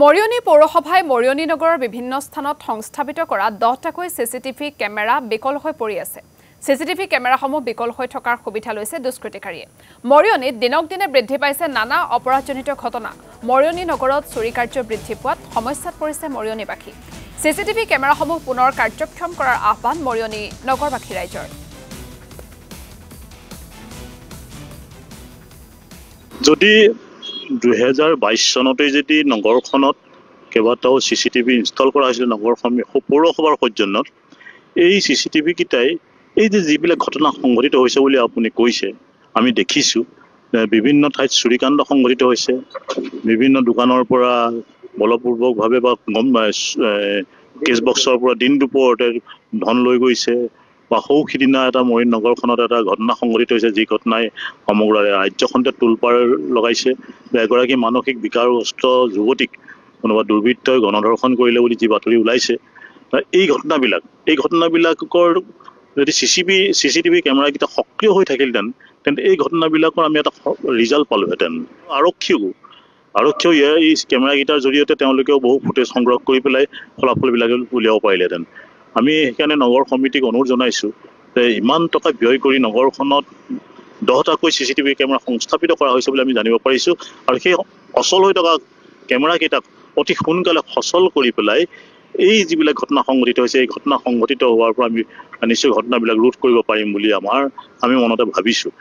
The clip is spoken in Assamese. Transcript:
মৰিয়নি পৌৰসভাই মৰিয়নি নগৰৰ বিভিন্ন স্থানত সংস্থাপিত কৰা 10টাকৈ চিচিটিভি কেমেৰা বিকল হৈ পৰি আছে। চিচিটিভি কেমেৰাসমূহ বিকল হৈ থকাৰ সুবিধা লৈছে দুষ্কৃতিকাৰীয়ে। মৰিয়নিত দিনক দিনে বৃদ্ধি পাইছে নানা অপৰাধজনিত ঘটনা। মৰিয়নি নগৰত চুৰি কাৰ্য বৃদ্ধি পোৱাত সমস্যাত পৰিছে মৰিয়নিবাসী। চিচিটিভি কেমেৰাসমূহ পুনৰ কাৰ্যক্ষম কৰাৰ আহ্বান মৰিয়নি নগৰবাসী ৰাইজৰ। যদি 2022 চনতে যদি নগৰখনত কেইবাটাও চিচিটিভি ইনষ্টল কৰা হৈছিল নগৰ পৌৰসভাৰ সৌজন্যত, এই চিচিটিভি কেইটাই এই যে যিবিলাক ঘটনা সংঘটিত হৈছে বুলি আপুনি কৈছে, আমি দেখিছোঁ বিভিন্ন ঠাইত চুৰিকাণ্ড সংঘটিত হৈছে। বিভিন্ন দোকানৰ পৰা বলপূৰ্বকভাৱে বা কেছ বক্সৰ পৰা দিন দুপৰতে ধন লৈ গৈছে। বা সৌসিদিনা এটা মৰিয়নি নগৰখনত এটা ঘটনা সংঘটিত হৈছে, যি ঘটনাই সমগ্ৰ ৰাজ্যখনতে তোলপাৰ লগাইছে। এগৰাকী মানসিক বিকাৰগ্ৰস্ত যুৱতীক কোনোবা দুৰ্বৃত্তই গণধৰ্ষণ কৰিলে বুলি যি বাতৰি ওলাইছে, এই ঘটনাবিলাকৰ যদি চিচিটিভি কেমেৰাকেইটা সক্ৰিয় হৈ থাকিলহেঁতেন, তেন্তে এই ঘটনাবিলাকৰ আমি এটা ৰিজাল্ট পালোহেঁতেন। আৰক্ষীয়েও এই কেমেৰাকেইটাৰ জৰিয়তে তেওঁলোকেও বহু ফুটেজ সংগ্ৰহ কৰি পেলাই ফলাফলবিলাক উলিয়াব পাৰিলেহেঁতেন। আমি সেইকাৰণে নগৰ সমিতিক অনুৰোধ জনাইছোঁ যে ইমান টকা ব্যয় কৰি নগৰখনত 10টাকৈ চিচিটিভি কেমেৰা সংস্থাপিত কৰা হৈছে বুলি আমি জানিব পাৰিছোঁ, আৰু সেই অচল হৈ থকা কেমেৰাকেইটাক অতি সোনকালে সচল কৰি পেলাই এই যিবিলাক ঘটনা সংঘটিত হৈছে, এই ঘটনা সংঘটিত হোৱাৰ পৰা আমি নিশ্চয় ঘটনাবিলাক ৰোধ কৰিব পাৰিম বুলি আমি মনতে ভাবিছোঁ।